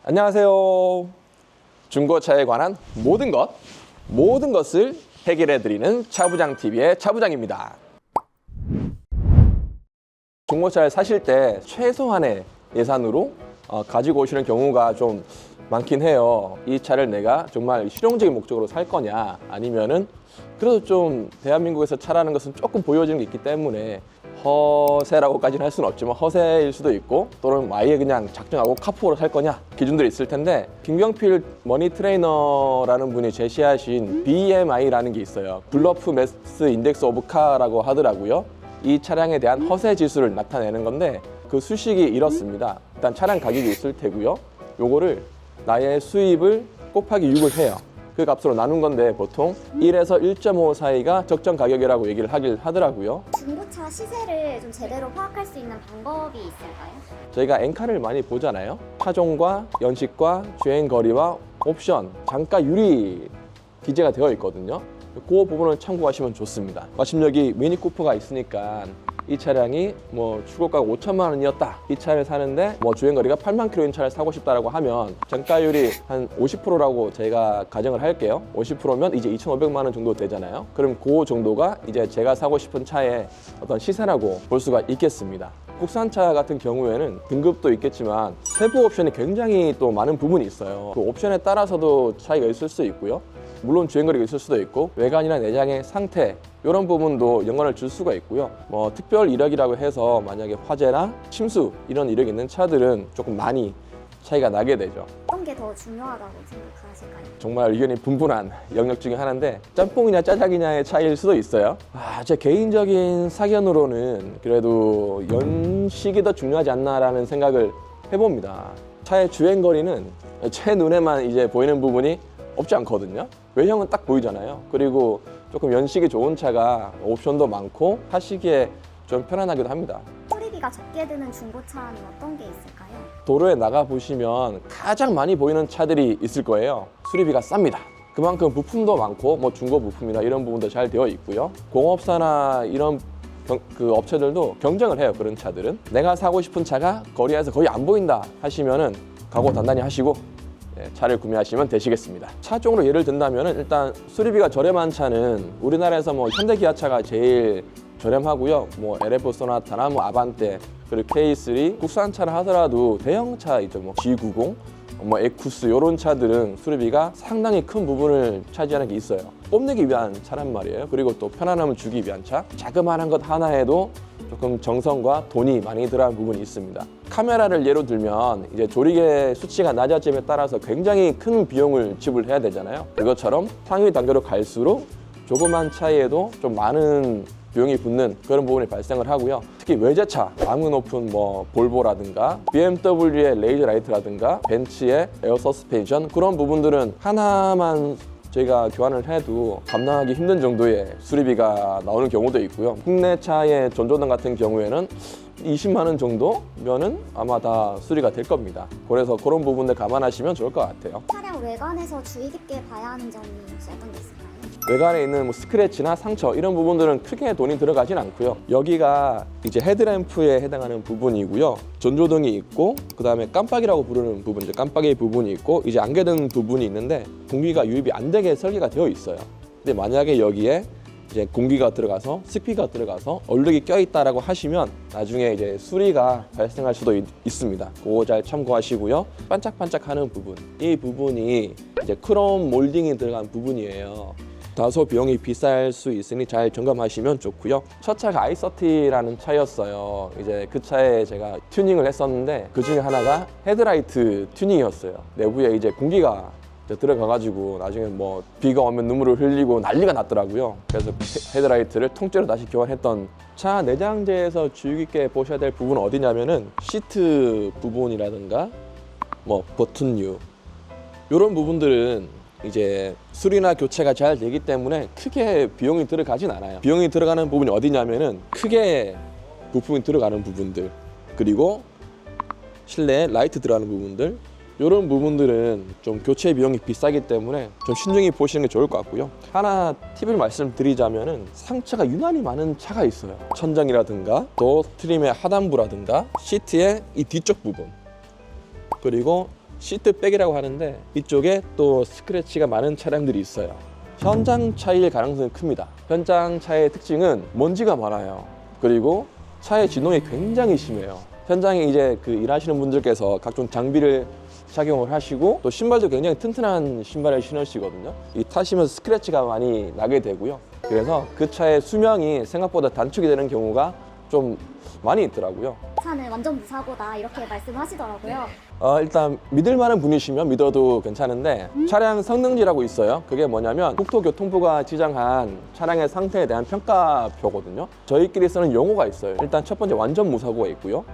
안녕하세요. 중고차에 관한 모든 것을 해결해드리는 차부장TV의 차부장입니다. 중고차를 사실 때 최소한의 예산으로 가지고 오시는 경우가 좀 많긴 해요. 이 차를 내가 정말 실용적인 목적으로 살 거냐, 아니면은 그래도 좀 대한민국에서 차라는 것은 조금 보여지는 게 있기 때문에 허세라고까지는 할 수는 없지만 허세일 수도 있고, 또는 아예 그냥 작정하고 카푸어로 살 거냐 기준들이 있을 텐데, 김경필 머니 트레이너라는 분이 제시하신 BMI라는 게 있어요. 블러프 매스 인덱스 오브 카라고 하더라고요. 이 차량에 대한 허세 지수를 나타내는 건데, 그 수식이 이렇습니다. 일단 차량 가격이 있을 테고요. 요거를 나의 수입을 곱하기 6을 해요. 그 값으로 나눈 건데 보통 1에서 1.5 사이가 적정 가격이라고 얘기를 하길 하더라고요. 중고차 시세를 좀 제대로 파악할 수 있는 방법이 있을까요? 저희가 엔카를 많이 보잖아요. 차종과 연식과 주행 거리와 옵션, 장가율이 기재가 되어 있거든요. 그 부분을 참고하시면 좋습니다. 마침 여기 미니 쿠퍼가 있으니까 이 차량이 뭐 출고가가 5천만 원이었다. 이 차를 사는데 뭐 주행거리가 8만 킬로인 차를 사고 싶다라고 하면 장가율이 한 50%라고 제가 가정을 할게요. 50%면 이제 2,500만 원 정도 되잖아요. 그럼 그 정도가 이제 제가 사고 싶은 차의 어떤 시세라고 볼 수가 있겠습니다. 국산차 같은 경우에는 등급도 있겠지만 세부 옵션이 굉장히 또 많은 부분이 있어요. 그 옵션에 따라서도 차이가 있을 수 있고요. 물론 주행거리가 있을 수도 있고, 외관이나 내장의 상태, 이런 부분도 연관을 줄 수가 있고요. 뭐 특별 이력이라고 해서 만약에 화재나 침수 이런 이력이 있는 차들은 조금 많이 차이가 나게 되죠. 어떤 게 더 중요하다고 생각하실까요? 정말 의견이 분분한 영역 중에 하나인데, 짬뽕이냐 짜장이냐의 차이일 수도 있어요. 제 개인적인 사견으로는 그래도 연식이 더 중요하지 않나라는 생각을 해봅니다. 차의 주행거리는 제 눈에만 이제 보이는 부분이 없지 않거든요. 외형은 딱 보이잖아요. 그리고 조금 연식이 좋은 차가 옵션도 많고 타시기에 좀 편안하기도 합니다. 수리비가 적게 드는 중고차는 어떤 게 있을까요? 도로에 나가 보시면 가장 많이 보이는 차들이 있을 거예요. 수리비가 쌉니다. 그만큼 부품도 많고 뭐 중고 부품이나 이런 부분도 잘 되어 있고요. 공업사나 이런 그 업체들도 경쟁을 해요. 그런 차들은 내가 사고 싶은 차가 거리에서 거의 안 보인다 하시면은 각오 단단히 하시고 차를 구매하시면 되시겠습니다. 차종으로 예를 든다면 일단 수리비가 저렴한 차는 우리나라에서 뭐 현대기아차가 제일 저렴하고요. 뭐 LF 소나타나 뭐 아반떼, 그리고 K3, 국산차를 하더라도 대형차 있죠. 뭐 G90, 뭐 에쿠스 이런 차들은 수리비가 상당히 큰 부분을 차지하는 게 있어요. 뽐내기 위한 차란 말이에요. 그리고 또 편안함을 주기 위한 차. 자그마한 것 하나에도 조금 정성과 돈이 많이 들어간 부분이 있습니다. 카메라를 예로 들면 이제 조리개 수치가 낮아짐에 따라서 굉장히 큰 비용을 지불해야 되잖아요. 그것처럼 상위 단계로 갈수록 조그만 차이에도 좀 많은 비용이 붙는 그런 부분이 발생을 하고요. 특히 외제차, 암은 높은 뭐 볼보라든가 BMW의 레이저 라이트라든가 벤츠의 에어 서스펜션, 그런 부분들은 하나만 저희가 교환을 해도 감당하기 힘든 정도의 수리비가 나오는 경우도 있고요. 국내 차의 전조등 같은 경우에는 20만 원 정도면은 아마 다 수리가 될 겁니다. 그래서 그런 부분들 감안하시면 좋을 것 같아요. 차량 외관에서 주의 깊게 봐야 하는 점이 혹시 어떤 게 있을까요? 외관에 있는 뭐 스크래치나 상처 이런 부분들은 크게 돈이 들어가진 않고요. 여기가 이제 헤드램프에 해당하는 부분이고요. 전조등이 있고, 그 다음에 깜빡이라고 부르는 부분, 이제 깜빡이 부분이 있고, 이제 안개등 부분이 있는데 공기가 유입이 안 되게 설계가 되어 있어요. 근데 만약에 여기에 이제 공기가 들어가서 스피커가 들어가서 얼룩이 껴있다라고 하시면 나중에 이제 수리가 발생할 수도 있습니다. 그거 잘 참고하시고요. 반짝반짝하는 부분, 이 부분이 이제 크롬 몰딩이 들어간 부분이에요. 다소 비용이 비쌀 수 있으니 잘 점검하시면 좋고요. 첫 차가 i30라는 차였어요. 이제 그 차에 제가 튜닝을 했었는데 그 중에 하나가 헤드라이트 튜닝이었어요. 내부에 이제 공기가 들어가가지고 나중에 뭐 비가 오면 눈물을 흘리고 난리가 났더라고요. 그래서 헤드라이트를 통째로 다시 교환했던 차. 내장재에서 주의 깊게 보셔야 될 부분은 어디냐면은 시트 부분이라든가 뭐 버튼류 이런 부분들은 이제 수리나 교체가 잘 되기 때문에 크게 비용이 들어가진 않아요. 비용이 들어가는 부분이 어디냐면은 크게 부품이 들어가는 부분들, 그리고 실내에 라이트 들어가는 부분들, 이런 부분들은 좀 교체 비용이 비싸기 때문에 좀 신중히 보시는 게 좋을 것 같고요. 하나 팁을 말씀드리자면은 상처가 유난히 많은 차가 있어요. 천장이라든가 또 트림의 하단부라든가 시트의 이 뒤쪽 부분, 그리고 시트백이라고 하는데 이쪽에 또 스크래치가 많은 차량들이 있어요. 현장 차일 가능성이 큽니다. 현장 차의 특징은 먼지가 많아요. 그리고 차의 진동이 굉장히 심해요. 현장에 이제 그 일하시는 분들께서 각종 장비를 착용을 하시고 또 신발도 굉장히 튼튼한 신발을 신으시거든요. 이 타시면서 스크래치가 많이 나게 되고요. 그래서 그 차의 수명이 생각보다 단축이 되는 경우가 좀 많이 있더라고요. 차는 완전 무사고다 이렇게 말씀하시더라고요. 일단 믿을 만한 분이시면 믿어도 괜찮은데 차량 성능지라고 있어요. 그게 뭐냐면 국토교통부가 지정한 차량의 상태에 대한 평가표거든요. 저희끼리 쓰는 용어가 있어요. 일단 첫 번째 완전 무사고가 있고요.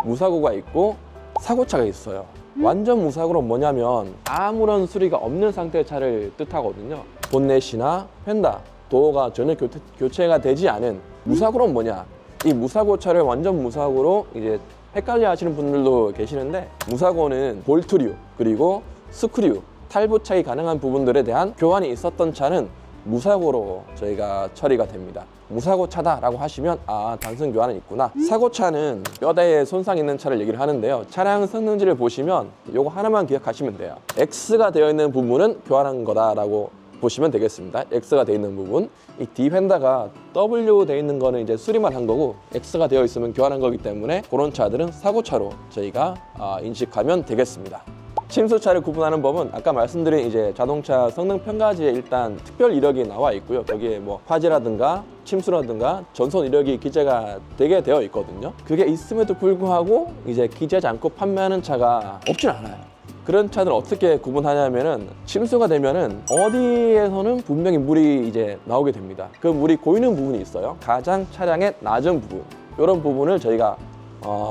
무사고가 있고 사고차가 있어요. 완전 무사고는 뭐냐면 아무런 수리가 없는 상태의 차를 뜻하거든요. 본넷이나 펜다, 도어가 전혀 교체가 되지 않은 무사고는 뭐냐? 이 무사고 차를 완전 무사고로 이제 헷갈려 하시는 분들도 계시는데 무사고는 볼트류 그리고 스크류, 탈부착이 가능한 부분들에 대한 교환이 있었던 차는 무사고로 저희가 처리가 됩니다. 무사고 차다라고 하시면 단순 교환은 있구나. 사고차는 뼈대에 손상 있는 차를 얘기를 하는데요. 차량 성능지를 보시면 요거 하나만 기억하시면 돼요. X가 되어 있는 부분은 교환한 거다라고 보시면 되겠습니다. X가 되어 있는 부분, 이 D 펜다가 W 되어 있는 거는 이제 수리만 한 거고 X가 되어 있으면 교환한 거기 때문에 그런 차들은 사고차로 저희가 인식하면 되겠습니다. 침수차를 구분하는 법은 아까 말씀드린 이제 자동차 성능 평가지에 일단 특별 이력이 나와 있고요. 거기에 뭐 화재라든가 침수라든가 전손 이력이 기재가 되게 되어 있거든요. 그게 있음에도 불구하고 이제 기재하지 않고 판매하는 차가 없진 않아요. 그런 차들 어떻게 구분하냐면은 침수가 되면은 어디에서는 분명히 물이 이제 나오게 됩니다. 그 물이 고이는 부분이 있어요. 가장 차량의 낮은 부분, 이런 부분을 저희가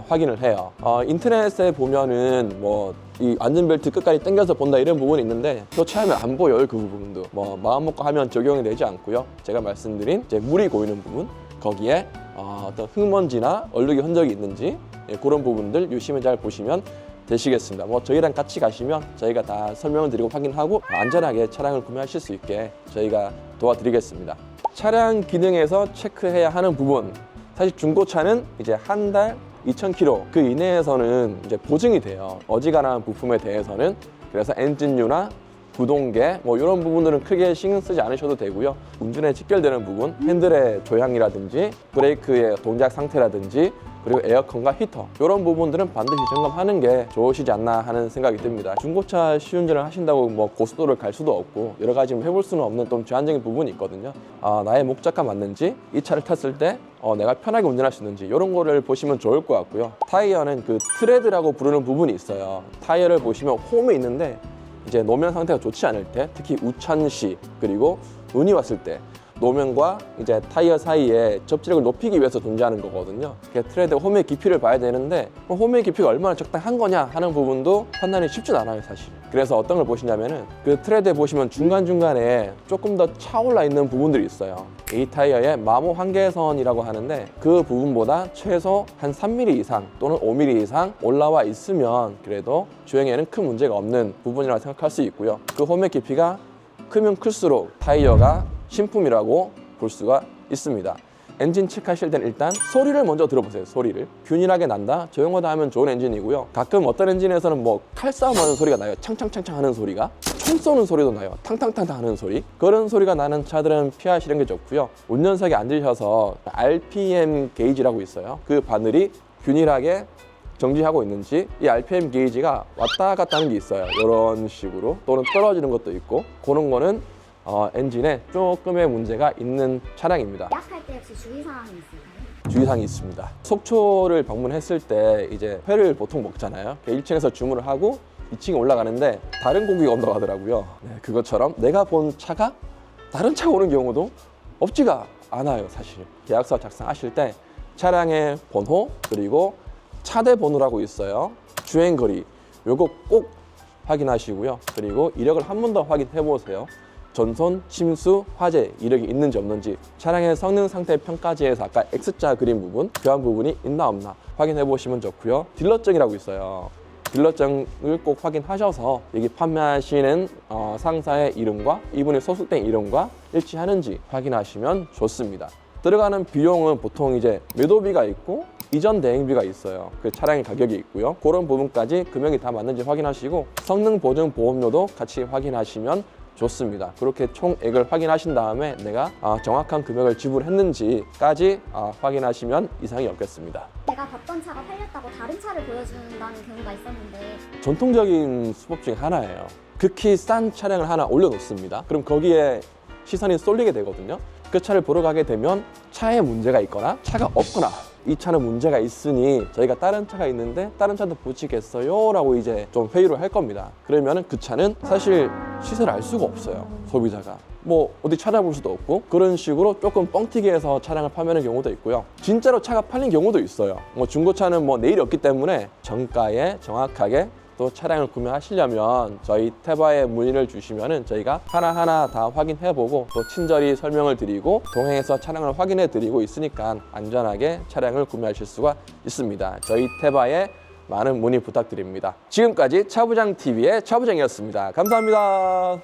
확인을 해요. 인터넷에 보면은 뭐 이 안전벨트 끝까지 당겨서 본다 이런 부분이 있는데 또 차하면 안 보여요. 그 부분도 뭐 마음 먹고 하면 적용이 되지 않고요. 제가 말씀드린 이제 물이 고이는 부분, 거기에 어떤 흙먼지나 얼룩이 흔적이 있는지 그런 부분들 유심히 잘 보시면 되시겠습니다. 뭐 저희랑 같이 가시면 저희가 다 설명을 드리고 확인하고 안전하게 차량을 구매하실 수 있게 저희가 도와드리겠습니다. 차량 기능에서 체크해야 하는 부분, 사실 중고차는 이제 한 달 2,000km 그 이내에서는 이제 보증이 돼요. 어지간한 부품에 대해서는. 그래서 엔진류나 구동계 뭐 이런 부분들은 크게 신경 쓰지 않으셔도 되고요. 운전에 직결되는 부분, 핸들의 조향이라든지 브레이크의 동작 상태라든지 그리고 에어컨과 히터 이런 부분들은 반드시 점검하는 게 좋으시지 않나 하는 생각이 듭니다. 중고차 시운전을 하신다고 뭐 고속도로를 갈 수도 없고 여러 가지 해볼 수는 없는 좀 제한적인 부분이 있거든요. 나의 목적과 맞는지, 이 차를 탔을 때 내가 편하게 운전할 수 있는지 이런 거를 보시면 좋을 것 같고요. 타이어는 그 트레드라고 부르는 부분이 있어요. 타이어를 보시면 홈이 있는데 이제 노면 상태가 좋지 않을 때, 특히 우천시 그리고 눈이 왔을 때 노면과 이제 타이어 사이에 접지력을 높이기 위해서 존재하는 거거든요. 트레드 홈의 깊이를 봐야 되는데 홈의 깊이가 얼마나 적당한 거냐 하는 부분도 판단이 쉽진 않아요, 사실. 그래서 어떤 걸 보시냐면은 그 트레드에 보시면 중간중간에 조금 더 차올라 있는 부분들이 있어요. 이 타이어의 마모 한계선이라고 하는데 그 부분보다 최소 한 3mm 이상 또는 5mm 이상 올라와 있으면 그래도 주행에는 큰 문제가 없는 부분이라고 생각할 수 있고요. 그 홈의 깊이가 크면 클수록 타이어가 신품이라고 볼 수가 있습니다. 엔진 체크하실 때는 일단 소리를 먼저 들어보세요. 소리를 균일하게 난다, 조용하다 하면 좋은 엔진이고요. 가끔 어떤 엔진에서는 뭐 칼싸움 하는 소리가 나요. 창창창창 하는 소리가, 총 쏘는 소리도 나요. 탕탕탕탕 하는 소리, 그런 소리가 나는 차들은 피하시는 게 좋고요. 운전석에 앉으셔서 RPM 게이지라고 있어요. 그 바늘이 균일하게 정지하고 있는지, 이 RPM 게이지가 왔다 갔다 하는 게 있어요. 이런 식으로, 또는 떨어지는 것도 있고, 그런 거는 엔진에 조금의 문제가 있는 차량입니다. 예약할 때 혹시 주의사항이 있을까요? 주의사항이 있습니다. 속초를 방문했을 때 이제 회를 보통 먹잖아요. 1층에서 주문을 하고 2층에 올라가는데 다른 고기가 온다고 하더라고요. 그것처럼 내가 본 차가 다른 차가 오는 경우도 없지가 않아요, 사실. 계약서 작성하실 때 차량의 번호 그리고 차대 번호라고 있어요. 주행거리, 요거 꼭 확인하시고요. 그리고 이력을 한 번 더 확인해 보세요. 전손, 침수, 화재 이력이 있는지 없는지, 차량의 성능 상태 평가지에서 아까 X자 그린 부분, 교환 부분이 있나 없나 확인해 보시면 좋고요. 딜러증이라고 있어요. 딜러증을 꼭 확인하셔서 여기 판매하시는 상사의 이름과 이분이 소속된 이름과 일치하는지 확인하시면 좋습니다. 들어가는 비용은 보통 이제 매도비가 있고 이전 대행비가 있어요. 그 차량의 가격이 있고요. 그런 부분까지 금액이 다 맞는지 확인하시고 성능 보증 보험료도 같이 확인하시면 좋습니다. 그렇게 총액을 확인하신 다음에 내가 정확한 금액을 지불했는지까지 확인하시면 이상이 없겠습니다. 제가 봤던 차가 팔렸다고 다른 차를 보여준다는 경우가 있었는데 전통적인 수법 중에 하나예요. 극히 싼 차량을 하나 올려놓습니다. 그럼 거기에 시선이 쏠리게 되거든요. 그 차를 보러 가게 되면 차에 문제가 있거나 차가 없거나 이 차는 문제가 있으니 저희가 다른 차가 있는데 다른 차도 보시겠어요? 라고 이제 좀 회유를 할 겁니다. 그러면은 그 차는 사실 시세를 알 수가 없어요. 소비자가. 뭐 어디 찾아볼 수도 없고 그런 식으로 조금 뻥튀기 해서 차량을 판매하는 경우도 있고요. 진짜로 차가 팔린 경우도 있어요. 뭐 중고차는 뭐 내일이 없기 때문에 정가에 정확하게 또 차량을 구매하시려면 저희 테바에 문의를 주시면은 저희가 하나하나 다 확인해보고 또 친절히 설명을 드리고 동행해서 차량을 확인해 드리고 있으니까 안전하게 차량을 구매하실 수가 있습니다. 저희 테바에 많은 문의 부탁드립니다. 지금까지 차부장TV의 차부장이었습니다. 감사합니다.